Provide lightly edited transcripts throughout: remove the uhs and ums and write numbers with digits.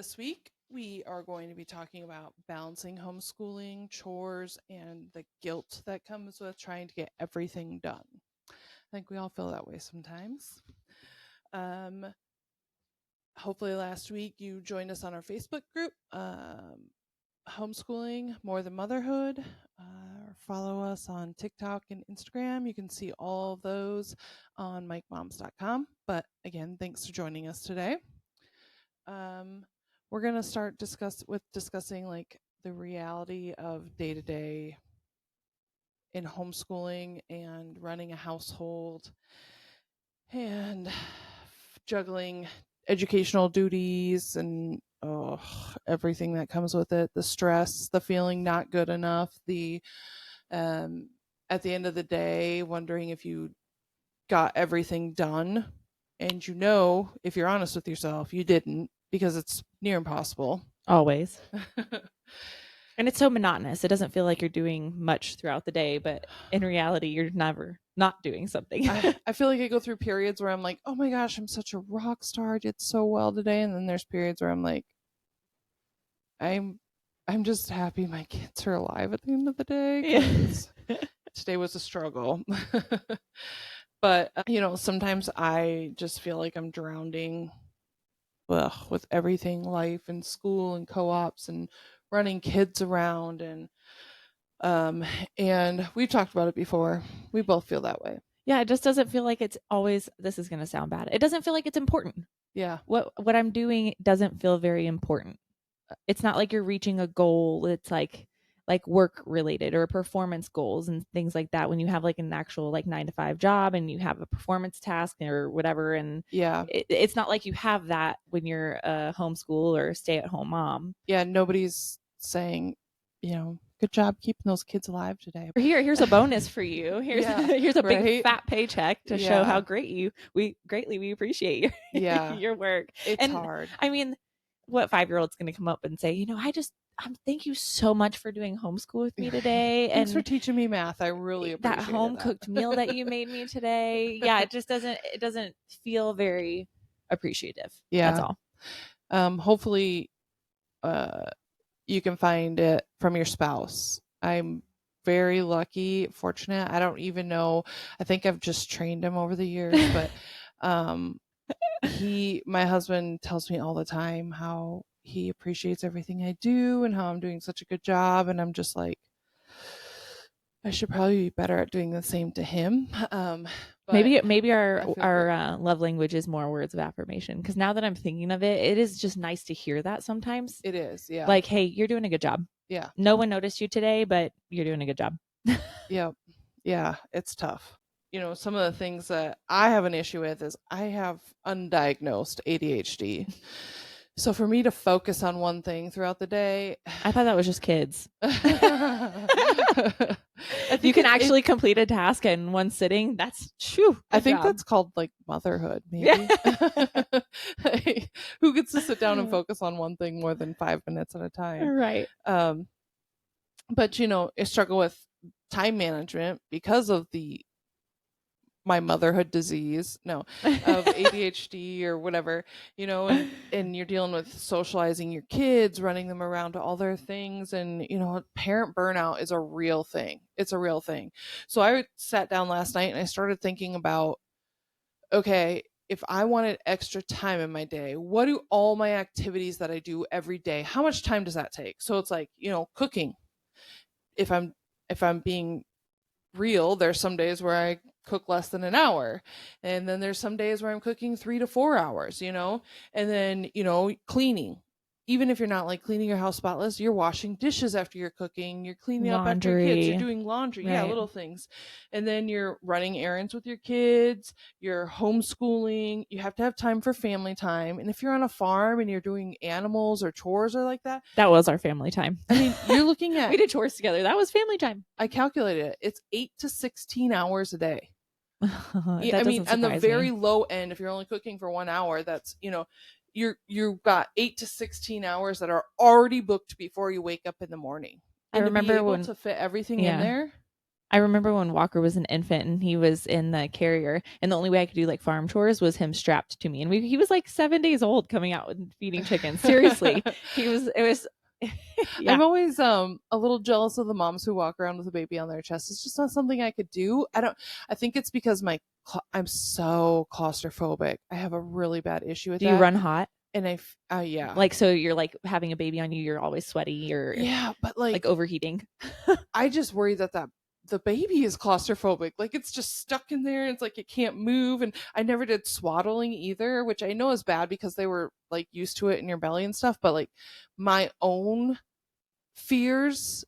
This week, we are going to be talking about balancing homeschooling, chores, and the guilt that comes with trying to get everything done. I think we all feel that way sometimes. Um, Hopefully, last week you joined us on our Facebook group, Homeschooling More Than Motherhood. Follow us on TikTok and Instagram. You can see all of those on MikeMoms.com. But again, thanks for joining us today. We're going to start discussing like the reality of day to day in homeschooling and running a household and juggling educational duties and everything that comes with it, the stress, the feeling not good enough, the at the end of the day wondering if you got everything done, and if you're honest with yourself, you didn't, because it's near impossible. Always. And it's so monotonous. It doesn't feel like you're doing much throughout the day, but in reality, you're never not doing something. I feel like I go through periods where I'm like, oh my gosh, I'm such a rock star. I did so well today. And then there's periods where I'm like, I'm just happy my kids are alive at the end of the day, because today was a struggle. But, sometimes I just feel like I'm drowning with everything, life and school and co-ops and running kids around. And we've talked about it before. We both feel that way. Yeah, it just doesn't feel like it's always, this is going to sound bad. It doesn't feel like it's important. Yeah. What I'm doing doesn't feel very important. It's not like you're reaching a goal. It's like work related or performance goals and things like that. When you have like an actual 9-to-5 job and you have a performance task or whatever. And yeah, it's not like you have that when you're a homeschool or stay at home mom. Yeah. Nobody's saying, good job keeping those kids alive today. Here's a bonus for you. Here's a big fat paycheck to show how great we appreciate your work. It's hard. I mean, what 5-year-old's going to come up and say, thank you so much for doing homeschool with me today. Thanks for teaching me math. I really appreciate that home cooked meal that you made me today. Yeah, it doesn't feel very appreciative. Yeah, that's all. Hopefully, you can find it from your spouse. I'm very lucky, fortunate. I don't even know. I think I've just trained him over the years, but my husband tells me all the time how he appreciates everything I do and how I'm doing such a good job. And I'm just like, I should probably be better at doing the same to him. Maybe our love language is more words of affirmation, because now that I'm thinking of it, it is just nice to hear that sometimes. It is, yeah. Like, hey, you're doing a good job. Yeah. No one noticed you today, but you're doing a good job. Yep. Yeah, it's tough. Some of the things that I have an issue with is I have undiagnosed ADHD. So for me to focus on one thing throughout the day, I thought that was just kids. You can actually complete a task in one sitting. That's true. I think that's called motherhood, maybe. Who gets to sit down and focus on one thing more than 5 minutes at a time? Right. But I struggle with time management because of my motherhood disease, of ADHD or whatever, and you're dealing with socializing your kids, running them around to all their things. And, parent burnout is a real thing. It's a real thing. So I sat down last night and I started thinking about, okay, if I wanted extra time in my day, what do all my activities that I do every day, how much time does that take? So it's like, cooking. If I'm being real, there's some days where I cook less than an hour, and then there's some days where I'm cooking 3 to 4 hours, and then cleaning. Even if you're not cleaning your house spotless, you're washing dishes after you're cooking, you're cleaning up after your kids, you're doing laundry. Right. Yeah, little things. And then you're running errands with your kids, you're homeschooling, you have to have time for family time. And if you're on a farm and you're doing animals or chores or like that was our family time. I mean, you're looking at we did chores together. That was family time. I calculated it. It's 8 to 16 hours a day. I mean, on the very low end, if you're only cooking for 1 hour, that's, you've got 8 to 16 hours that are already booked before you wake up in the morning. And I remember to fit everything in there. I remember when Walker was an infant and he was in the carrier, and the only way I could do like farm chores was him strapped to me. And he was like 7 days old coming out and feeding chickens. Seriously, it was, yeah. I'm always a little jealous of the moms who walk around with a baby on their chest. It's just not something I could do. I think it's because I'm so claustrophobic. I have a really bad issue with Do you that. run hot? And yeah. Like, so you're like having a baby on you, you're always sweaty or yeah, but like overheating. I just worry that the baby is claustrophobic. Like it's just stuck in there. It's like it can't move. And I never did swaddling either, which I know is bad because they were like used to it in your belly and stuff. But like my own fears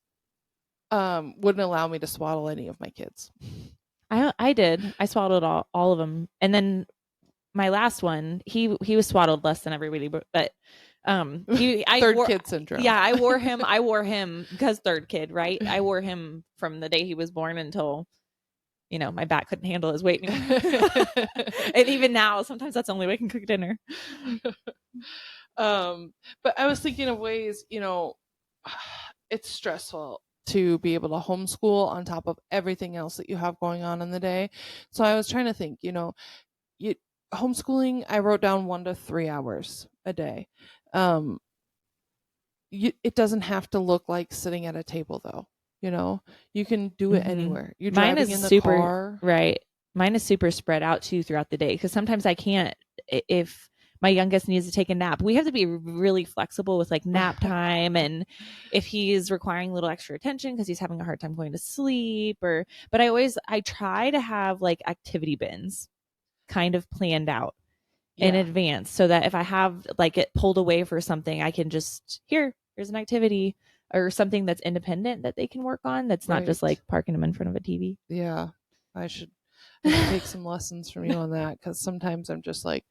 wouldn't allow me to swaddle any of my kids. I did. I swaddled all of them. And then my last one, he was swaddled less than everybody, but third kid syndrome. Yeah, I wore him because third kid, right? I wore him from the day he was born until, my back couldn't handle his weight anymore. And even now, sometimes that's the only way I can cook dinner. But I was thinking of ways, it's stressful to be able to homeschool on top of everything else that you have going on in the day. So I was trying to think, homeschooling, I wrote down 1 to 3 hours a day. It doesn't have to look like sitting at a table though. You can do it anywhere. You're driving in the car. Right. Mine is super spread out too throughout the day because sometimes I can't, if my youngest needs to take a nap, we have to be really flexible with like nap time. And if he's requiring a little extra attention because he's having a hard time going to sleep but I try to have like activity bins kind of planned out in advance so that if I have like it pulled away for something, I can just here's an activity or something that's independent that they can work on. That's not just like parking them in front of a TV. Yeah. I should take some lessons from you on that. Cause sometimes I'm just like,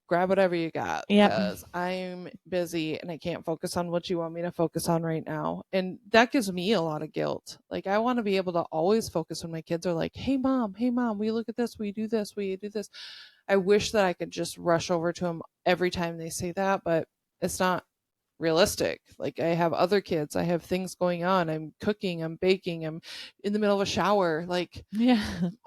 grab whatever you got because I'm busy and I can't focus on what you want me to focus on right now. And that gives me a lot of guilt. Like I want to be able to always focus when my kids are like, hey mom, will you look at this? Will you do this? Will you do this? I wish that I could just rush over to them every time they say that, but it's not realistic. Like I have other kids, I have things going on. I'm cooking, I'm baking, I'm in the middle of a shower. Like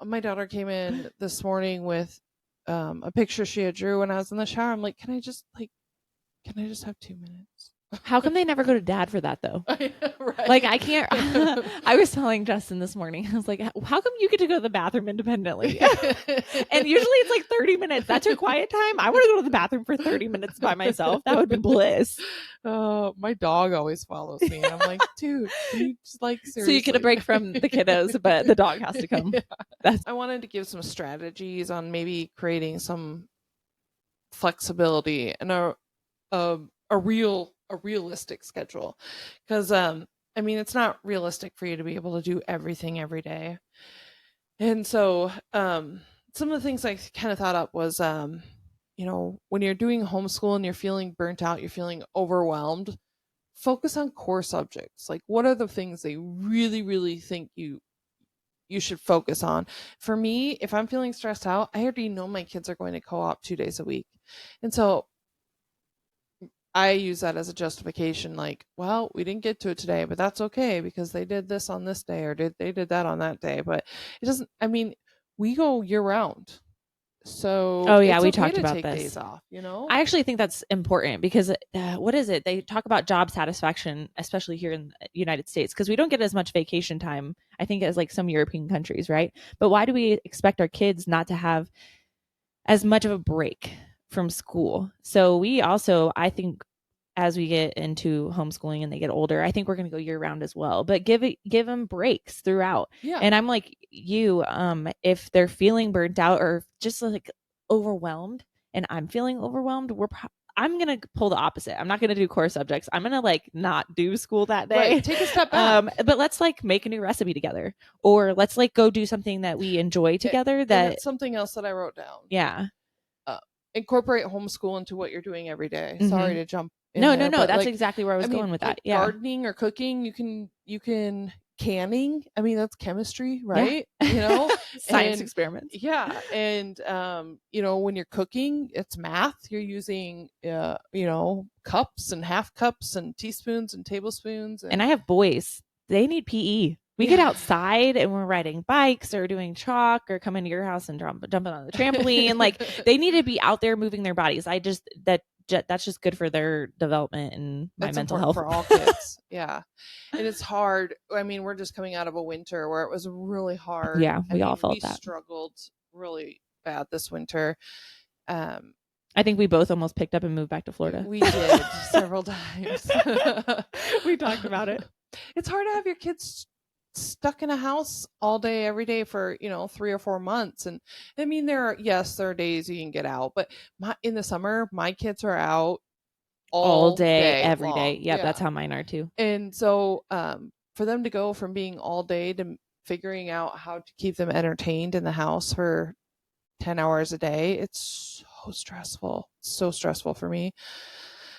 my daughter came in this morning with a picture she had drew when I was in the shower. I'm like, can I just have 2 minutes? How come they never go to dad for that though? Right. Like I can't. I was telling Justin this morning, I was like, how come you get to go to the bathroom independently? And usually it's like 30 minutes. That's your quiet time. I want to go to the bathroom for 30 minutes by myself. That would be bliss. My dog always follows me. And I'm like, dude, you just like seriously. So you get a break from the kiddos, but the dog has to come. Yeah. I wanted to give some strategies on maybe creating some flexibility and a realistic schedule. Because it's not realistic for you to be able to do everything every day. And so some of the things I kind of thought up was when you're doing homeschool and you're feeling burnt out, you're feeling overwhelmed, focus on core subjects. Like what are the things they really, really think you should focus on? For me, if I'm feeling stressed out, I already know my kids are going to co-op 2 days a week. And so I use that as a justification, like, well, we didn't get to it today, but that's okay because they did this on this day or they did that on that day. But it doesn't, we go year round. So we talked about take this. Days off, I actually think that's important because what is it? They talk about job satisfaction, especially here in the United States, because we don't get as much vacation time, I think, as like some European countries, right? But why do we expect our kids not to have as much of a break from school? So we also, I think, as we get into homeschooling and they get older, I think we're going to go year round as well, but give them breaks throughout. Yeah. And I'm like you, if they're feeling burnt out or just like overwhelmed and I'm feeling overwhelmed, I'm going to pull the opposite. I'm not going to do core subjects. I'm going to like not do school that day. Right. Take a step back. But let's like make a new recipe together, or let's like go do something that we enjoy together. That's something else that I wrote down. Yeah. Incorporate homeschool into what you're doing every day. Mm-hmm. Sorry to jump in No, there, that's like, exactly where I was going with that. Like gardening or cooking, you can canning. That's chemistry, right? Yeah. Science experiments. Yeah. And when you're cooking, it's math. You're using cups and half cups and teaspoons and tablespoons. And I have boys. They need PE. We get Yeah. outside and we're riding bikes or doing chalk or coming to your house and jumping on the trampoline. Like they need to be out there moving their bodies. That's just good for their development and my It's mental important health. for all kids. Yeah. And it's hard. I mean, we're just coming out of a winter where it was really hard. Yeah, I we all mean, we felt that. struggled really bad this winter. Um, I think we both almost picked up and moved back to Florida. we did several times. We talked about it. It's hard to have your kids stuck in a house all day every day for 3 or 4 months. And I mean, there are days you can get out, but in the summer my kids are out All all day, day every day. long. Yep, that's Yeah. how mine are too. And so for them to go from being all day to figuring out how to keep them entertained in the house for 10 hours a day, it's so stressful for me.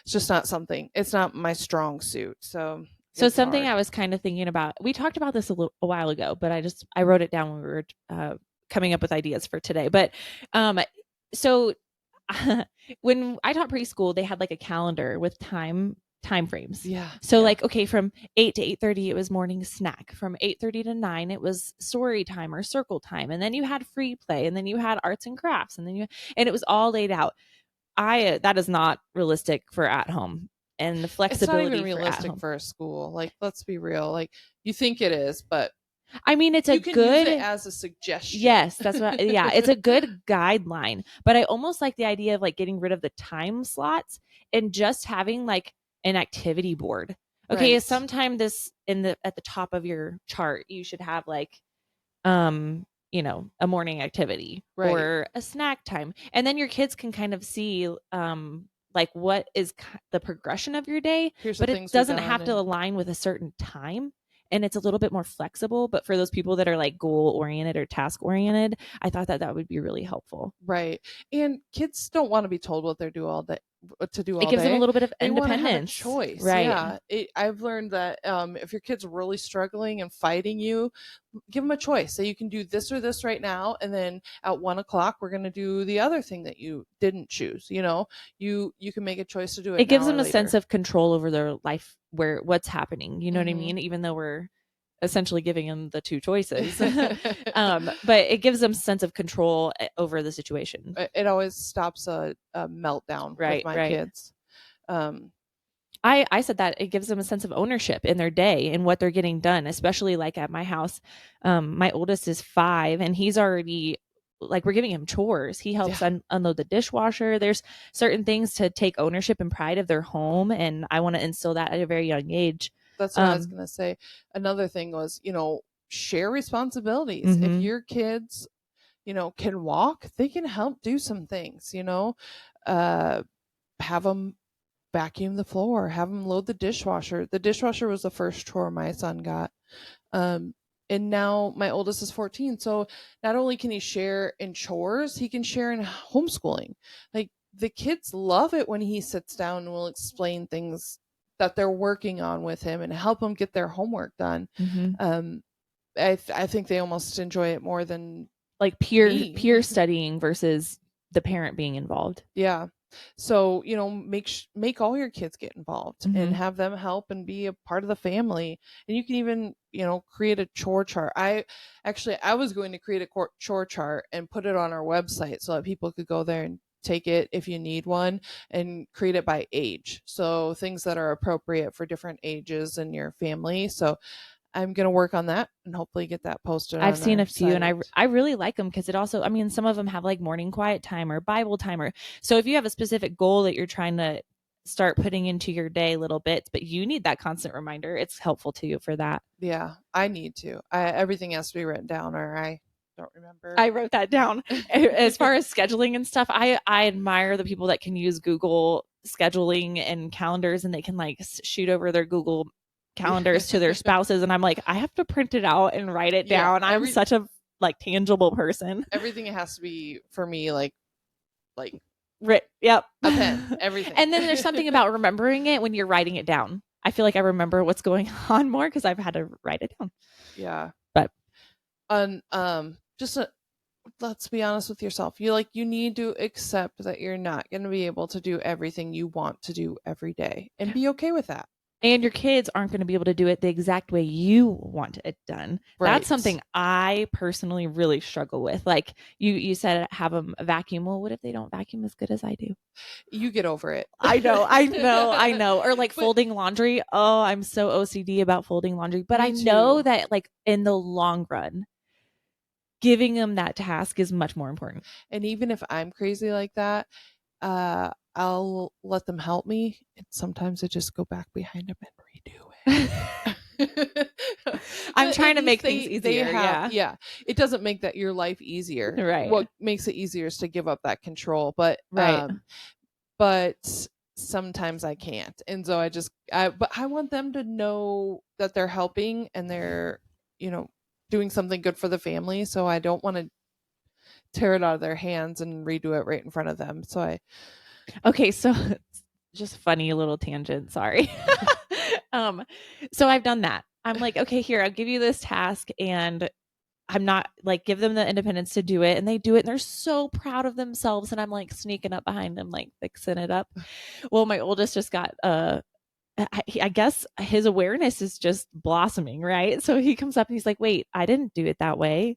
It's just not something, it's not my strong suit. So So it's something hard. I was kind of thinking about, we talked about this a while ago, but I wrote it down when we were coming up with ideas for today. But so when I taught preschool, they had like a calendar with time frames. Yeah. So yeah. like, okay, from 8 to 8:30 it was morning snack. From 8:30 to 9 it was story time or circle time. And then you had free play, and then you had arts and crafts, and it was all laid out. That is not realistic for at home, and the It's not even flexibility for at realistic home. for a school. Like, let's be real. Like, you think it is, but I mean, it's a you can use it good, as a suggestion. yes, that's what, yeah, it's a good guideline. But I almost like the idea of like getting rid of the time slots and just having like an activity board. Okay, Right. sometime this at the top of your chart, you should have like a morning activity Right. or a snack time. And then your kids can kind of see like what is the progression of your day, Here's the but it things we've doesn't done. have to align with a certain time. And it's a little bit more flexible. But for those people that are like goal oriented or task oriented, I thought that would be really helpful. Right. And kids don't want to be told what they're do all day to do It all gives them a day. little bit of They want to have a independence. choice. Right. Yeah. I've learned that if your kid's really struggling and fighting you, give them a choice. So you can do this or this right now, and then at 1 o'clock we're going to do the other thing that you didn't choose. You can make a choice to do it It gives now or them a sense later. of control over their life, where what's happening. You know what I Mhm. mean? Even though we're essentially giving them the two choices. But it gives them sense of control over the situation. It always stops a meltdown with my Right. kids. Um, I said that it gives them a sense of ownership in their day and what they're getting done, especially like at my house. My oldest is 5 and he's already like, we're giving him chores. He helps yeah. unload the dishwasher. There's certain things to take ownership and pride of their home. And I want to instill that at a very young age. That's what I was going to say. Another thing was, share responsibilities. If Mhm. your kids, can walk, they can help do some things, uh, have them vacuum the floor, have them load the dishwasher. The dishwasher was the first chore my son got. Um, and now my oldest is 14. So not only can he share in chores, he can share in homeschooling. Like, the kids love it when he sits down and will explain things that they're working on with him and help them get their homework done. Mhm. I think they almost enjoy it more than Like me. peer studying versus the parent being involved. Yeah. So, make all your kids get involved and Mhm. have them help and be a part of the family. And you can even, create a chore chart. I was going to create a chore chart and put it on our website so that people could go there and take it if you need one, and create it by age. So things that are appropriate for different ages in your family. So I'm going to work on that and hopefully get that posted I've on seen our a few and site. I really like them because it also, I mean, some of them have like morning quiet time or Bible timer. So if you have a specific goal that you're trying to start putting into your day, little bits, but you need that constant reminder, it's helpful to you for that. Yeah, I need to. Everything has to be written down or I don't remember. I wrote that down. As far as scheduling and stuff, I admire the people that can use Google scheduling and calendars, and they can like shoot over their Google calendars to their spouses. And I'm like, I have to print it out and write it Yeah, down. I'm such a like tangible person. everything has to be for me like Yep. a pen, everything. And then there's something about remembering it when you're writing it down. I feel like I remember what's going on more because I've had to write it down. Yeah. But just let's be honest with yourself. You need to accept that you're not going to be able to do everything you want to do every day and be okay with that. And your kids aren't going to be able to do it the exact way you want it done. That's Right. something I personally really struggle with. Like you said, have them vacuum. Well, what if they don't vacuum as good as I do? You get over it. I know, I know, I know. Or like But folding laundry. Oh, I'm so OCD about folding laundry. But I me know too. that like in the long run, giving them that task is much more important. And even if I'm crazy like that, I'll let them help me. And sometimes I just go back behind them and redo it. I'm But trying at to least make things they easier. have, Yeah. yeah. It doesn't make that your life easier. Right. What makes it easier is to give up that control. Right. But sometimes I can't. And so but I want them to know that they're helping and they're, you know, doing something good for the family. So I don't want to tear it out of their hands and redo it right in front of them. So I Okay, so just funny little tangent, sorry. So I've done that. I'm like, okay, here, I'll give you this task and I'm not like give them the independence to do it and they do it and they're so proud of themselves and I'm like sneaking up behind them like fixing it up. Well, my oldest just got I guess his awareness is just blossoming, right? So he comes up and he's like, "Wait, I didn't do it that way.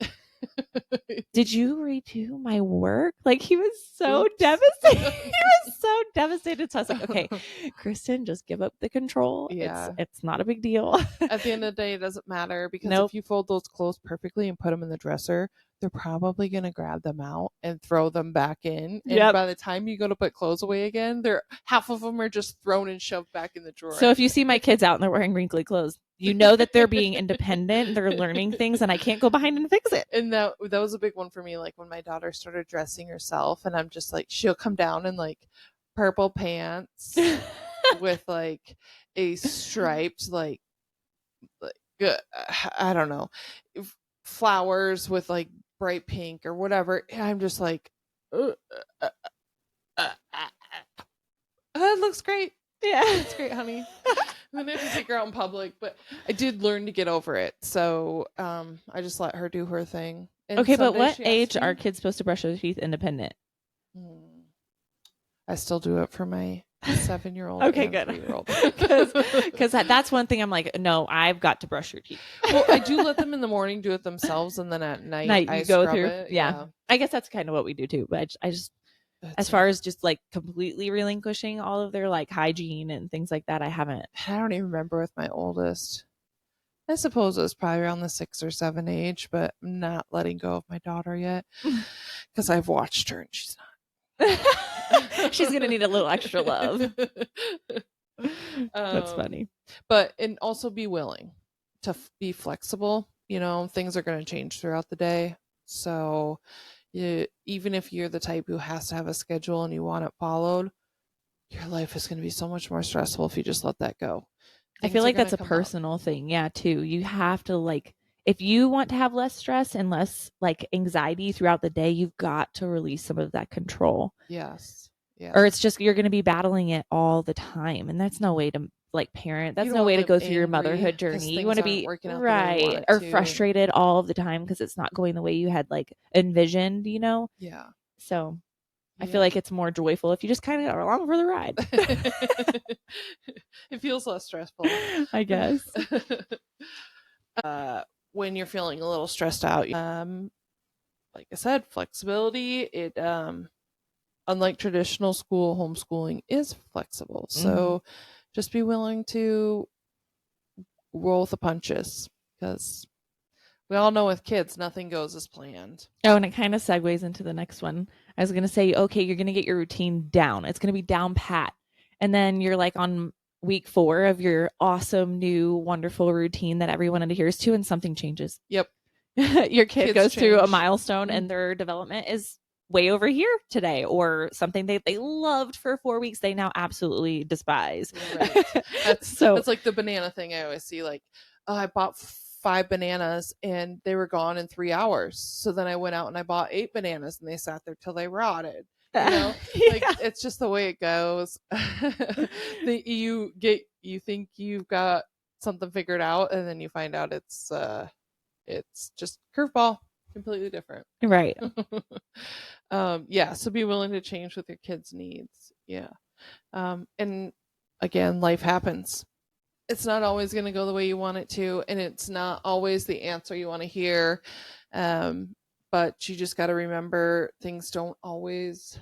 Did you redo my work?" Like he was so oops. devastated. He was so devastated. So I was like, "Okay, Kristen, just give up the control. It's Yeah. it's not a big deal." At the end of the day, it doesn't matter because Nope. if you fold those clothes perfectly and put them in the dresser, they're probably going to grab them out and throw them back in. And Yep. by the time you go to put clothes away again, they're half of them are just thrown and shoved back in the drawer. So if you see my kids out and they're wearing wrinkly clothes, you know that they're being independent, they're learning things, and I can't go behind and fix it. And that was a big one for me. Like when my daughter started dressing herself, and I'm just like, she'll come down in like purple pants with like a striped like I don't know flowers with like bright pink or whatever. And I'm just like, uh, uh, uh, it looks great. Yeah. It's great, honey. And then I have to take her out in public, but I did learn to get over it. So I just let her do her thing. And Okay, but someday what she asked age are me. kids supposed to brush their teeth independent? Hmm, I still do it for my 7-year-old Okay, and good. 3-year-old. Because that's one thing I'm like, no, I've got to brush your teeth. Well, I do let them in the morning do it themselves, and then at night Night I you go scrub through. it. Yeah. Yeah, I guess that's kind of what we do too. But I just as it's far as just like completely relinquishing all of their like hygiene and things like that, I haven't. I don't even remember with my oldest. I suppose it was probably around the 6 or 7 age, but I'm not letting go of my daughter yet because I've watched her and she's She's gonna need a little extra love. not. That's funny. But and also be willing to be flexible. You know, things are going to change throughout the day. So even if you're the type who has to have a schedule and you want it followed, your life is going to be so much more stressful if you just let that go. I feel Things are like going to that's a come up. personal thing, yeah, too. You have to like if you want to have less stress and less like anxiety throughout the day, you've got to release some of that control. Yes. Or it's Yes. just you're going to be battling it all the time, and that's no way to like parent. You That's don't no want way to to live go through your angry motherhood because journey. You want things to aren't be working out the way you want right it or to. And frustrated all of the time because it's not going the way you had like envisioned, you know? yeah. So I feel Yeah. like it's more joyful if you just kind of go along for the ride. It feels less stressful. I guess. uh, when you're feeling a little stressed out, like I said, flexibility. It unlike traditional school, homeschooling is flexible. Mhm. So just be willing to roll with the punches because we all know with kids, nothing goes as planned. Oh, and it kind of segues into the next one. I was going to say, okay, you're going to get your routine down. It's going to be down pat. And then you're like on week 4 of your awesome, new, wonderful routine that everyone adheres to, and something changes. Yep. Your kid Kids goes through a change. milestone and their development is way over here today, or something they loved for 4 weeks, they now absolutely despise. Right. So, That's like the banana thing I always see. Like, oh, I bought 5 bananas and they were gone in 3 hours. So then I went out and I bought 8 bananas and they sat there till they rotted. You know, like yeah. it's just the way it goes. You think you've got something figured out, and then you find out it's just curveball, completely different. Right. Yeah, so be willing to change with your kids' needs. Yeah. And again, life happens. it's not always going to go the way you want it to, and it's not always the answer you want to hear. Um, but you just got to remember things don't always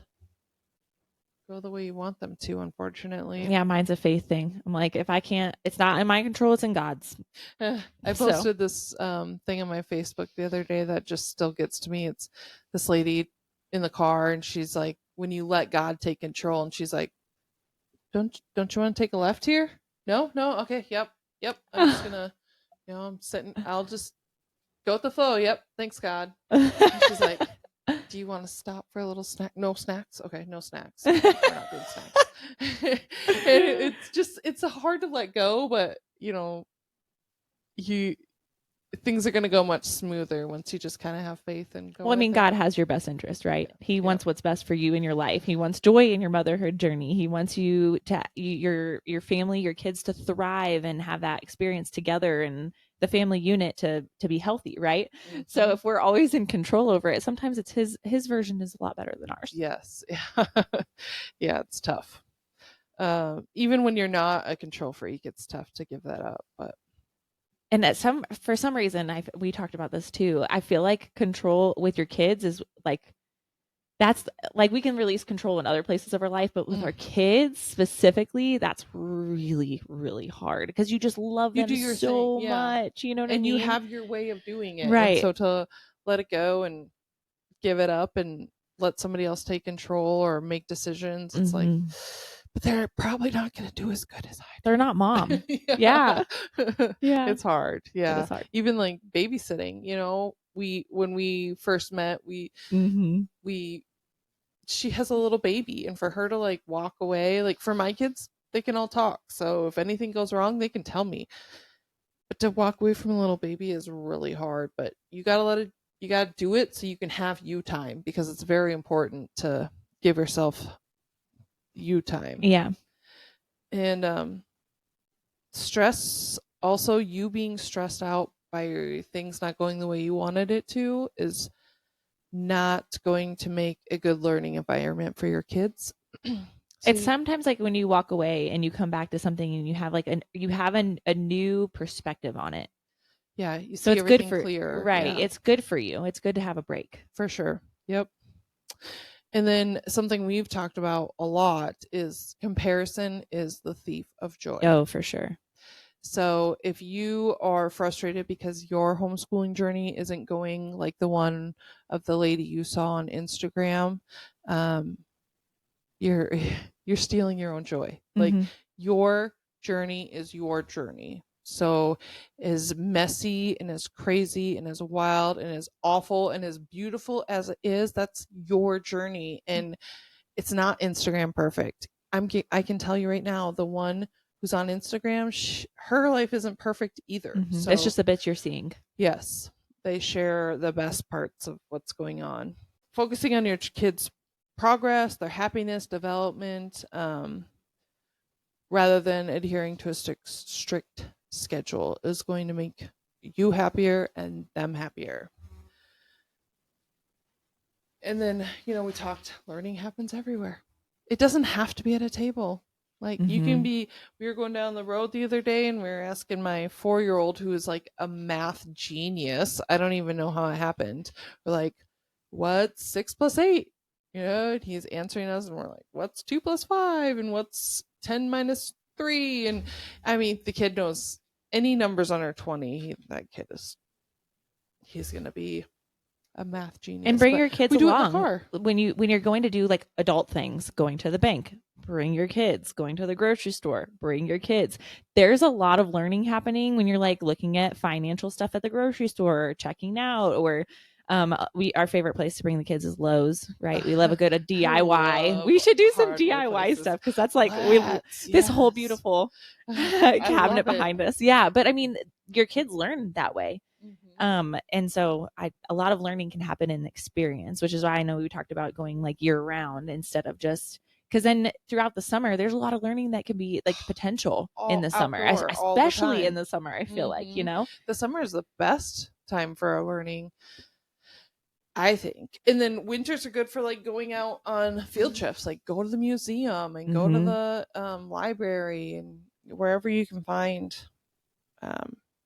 go the way you want them to, unfortunately. Yeah, mine's a faith thing. I'm like, if I can't, it's not in my control, it's in God's. I So, posted this thing on my Facebook the other day that just still gets to me. It's this lady in the car, and she's like, "When you let God take control," and she's like, "Don't you want to take a left here? No, no, okay, yep. I'm just gonna, I'm sitting. I'll just go with the flow. Yep, thanks God." And she's like, "Do you want to stop for a little snack? No snacks? Okay, no snacks. Okay, we're not doing snacks." And it's hard to let go, but you things are going to go much smoother once you just kind of have faith and go Well, I with mean, it. God has your best interest, right? He Yep. wants what's best for you in your life. He wants joy in your motherhood journey. He wants you to your family, your kids to thrive and have that experience together, and the family unit to be healthy, right? So Hmm. if we're always in control over it, sometimes it's his version is a lot better than ours. Yes. Yeah, it's tough. Even when you're not a control freak, it's tough to give that up. But And that some for some reason we talked about this too. I feel like control with your kids is like that's like we can release control in other places of our life, but with mm, our kids specifically, that's really, really hard because you just love you do them your thing, so yeah, much. You know what I and you mean? have your way of doing it, and Right. so to let it go and give it up and let somebody else take control or make decisions, it's like, Hmm. but they're probably not going to do as good as They're not I mom. do. Yeah. Yeah. Yeah. It's hard. It Yeah. is hard. Even like babysitting, when we first met, Hmm. we she has a little baby, and for her to like walk away, like for my kids, they can all talk. So if anything goes wrong, they can tell me. But to walk away from a little baby is really hard, but you got to do it so you can have you time, because it's very important to give yourself you time. Yeah. And stress, also you being stressed out by things not going the way you wanted it to, is not going to make a good learning environment for your kids. So It's sometimes like when you walk away and you come back to something and you have like a new perspective on it. yeah, you So see it's good everything for clear. right. Yeah, It's good for you. It's good to have a break. for sure. Yep. And then something we've talked about a lot is comparison is the thief of joy. Oh, for sure. So if you are frustrated because your homeschooling journey isn't going like the one of the lady you saw on Instagram, um, you're you're stealing your own joy. Like, Hmm. your journey is your journey. So as messy and as crazy and as wild and as awful and as beautiful as it is, that's your journey, and it's not Instagram perfect. I can tell you right now, the one who's on Instagram, her life isn't perfect either. Hmm. It's So just the bits you're seeing. yes, they share the best parts of what's going on. Focusing on your kids' progress, their happiness, development, rather than adhering to a strict schedule, is going to make you happier and them happier. And then, we talked, learning happens everywhere. It doesn't have to be at a table. Like, you can Hmm. be, we were going down the road the other day, and we were asking my 4-year old, who is like a math genius. I don't even know how it happened. We're like, what's 6 plus 8? And he's answering us, and we're like, what's 2 plus 5? And what's 10 minus 3? And I mean, the kid knows any numbers under 20. That kid he's going to be a math And genius. bring But your kids we do it in the along car. when you're going to do like adult things, going to the bank, bring your kids, going to the grocery store, bring your kids. There's a lot of learning happening when you're like looking at financial stuff at the grocery store or checking out, or we our favorite place to bring the kids is Lowe's, right? We love a I DIY. love We should do some hardware DIY places. stuff because that's like Let's, this whole yes. beautiful I cabinet love it. behind us. Yeah, but I mean, your kids learn that way. Mhm. And so a lot of learning can happen in experience, which is why I know we talked about going like year round instead of just because then throughout the summer there's a lot of learning that can be like potential in All the summer, outdoor all the especially in time. the summer. I feel like, Hmm. The summer is the best time for learning, I think. And then winters are good for like going out on field trips, like go to the museum and go to Hmm. the library, and wherever you can find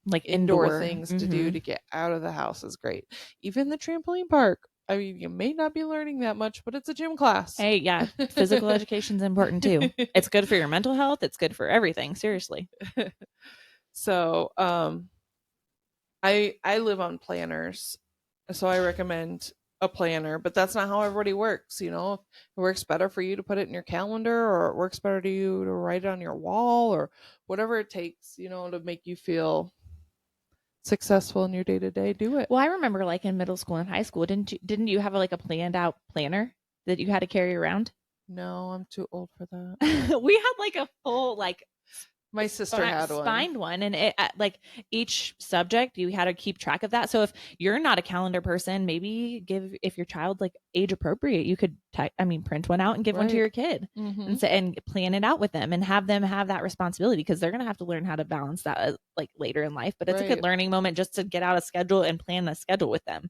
like indoor indoor things to do to get out of the house is great. Even the trampoline park. I mean, you may not be learning that much, but it's a gym class. Hey, yeah, physical education is important too. It's good for your mental health. It's good for everything. Seriously. So, I live on planners, so I recommend a planner, but that's not how everybody works. You know, it works better for you to put it in your calendar, or it works better to you to write it on your wall, or whatever it takes, you know, to make you feel successful in your day to day. Do it. Well, I remember like in middle school and high school, didn't you have like a planned out planner that you had to carry around? No, I'm too old for that. We had like a full like My sister had one. spined one, and it like each subject you had to keep track of that. So if you're not a calendar person, maybe if your child like age appropriate, you could print one out and give one to Right. your kid and say and plan it out with them and have them have that responsibility, because they're gonna have to learn how to balance that like later in life. But it's a good Right. learning moment just to get out a schedule and plan a schedule with them.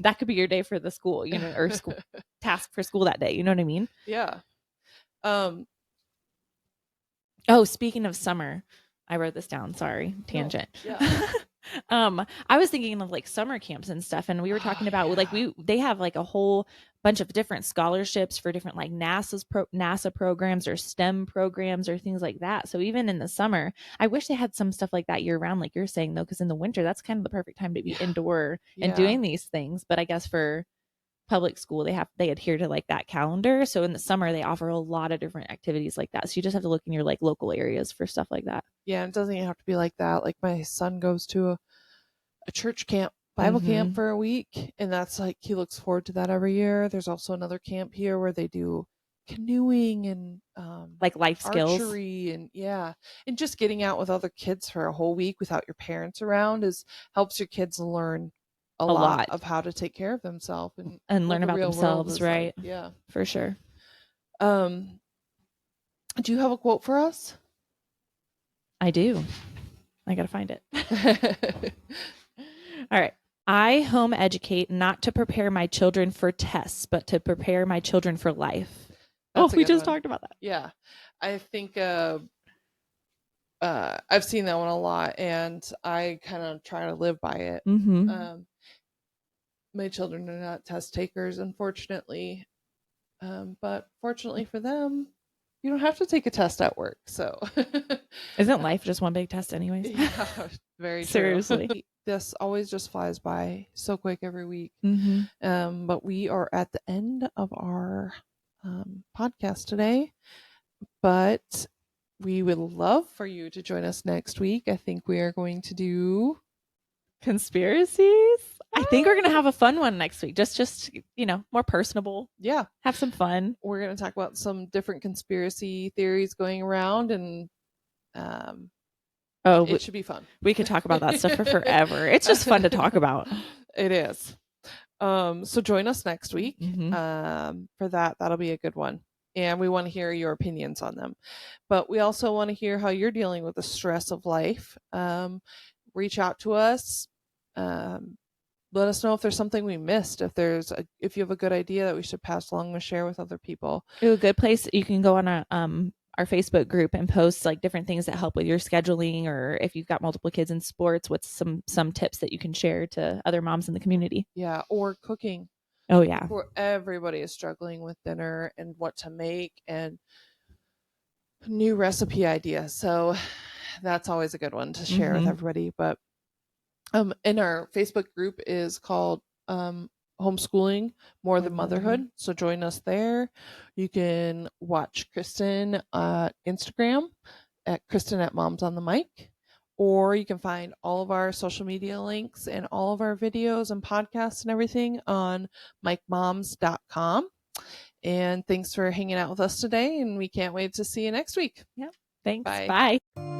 That could be your day for the school, or school task for school that day. You know what I mean? Yeah. Oh, speaking of summer, I wrote this down. Sorry, tangent. No, yeah. I was thinking of like summer camps and stuff, and we were talking about like they have like a whole bunch of different scholarships for different like NASA programs or STEM programs or things like that. So even in the summer, I wish they had some stuff like that year round, like you're saying though, because in the winter that's kind of the perfect time to be indoor and doing these things. But I guess for public school they adhere to like that calendar, so in the summer they offer a lot of different activities like that, so you just have to look in your like local areas for stuff like that. Yeah, it doesn't even have to be like that. Like my son goes to a church camp, Bible camp for a week, and that's like he looks forward to that every year. There's also another camp here where they do canoeing and like life skills, archery, and and just getting out with other kids for a whole week without your parents around helps your kids learn a lot of how to take care of themselves and learn about themselves, right? Like. Yeah, for sure. Do you have a quote for us? I do. I gotta find it. All right. I home educate not to prepare my children for tests, but to prepare my children for life. We just talked about that. Yeah. I think I've seen that one a lot, and I kind of try to live by it. My children are not test takers, unfortunately. But fortunately for them, you don't have to take a test at work. So isn't life just one big test anyways? Yeah, very true. Seriously. This always just flies by so quick every week. But we are at the end of our podcast today. But we would love for you to join us next week. I think we are going to do conspiracies. I think we're gonna have a fun one next week. Just more personable. Yeah, have some fun. We're gonna talk about some different conspiracy theories going around, and it should be fun. We could talk about that stuff for forever. It's just fun to talk about. It is. So join us next week for that. That'll be a good one. And we want to hear your opinions on them. But we also want to hear how you're dealing with the stress of life. Reach out to us. Let us know if there's something we missed. If you have a good idea that we should pass along and share with other people. A good place you can go on our Facebook group and post like different things that help with your scheduling, or if you've got multiple kids in sports, what's some tips that you can share to other moms in the community. Yeah, or cooking. Oh yeah. For everybody is struggling with dinner and what to make and new recipe ideas. So that's always a good one to share with everybody. But in our Facebook group is called Homeschooling More Than Motherhood. So join us there. You can watch Kristen Instagram at Kristen at Moms on the Mic, or you can find all of our social media links and all of our videos and podcasts and everything on mikemoms.com. And thanks for hanging out with us today, and we can't wait to see you next week. Yeah. Thanks. Bye. Bye.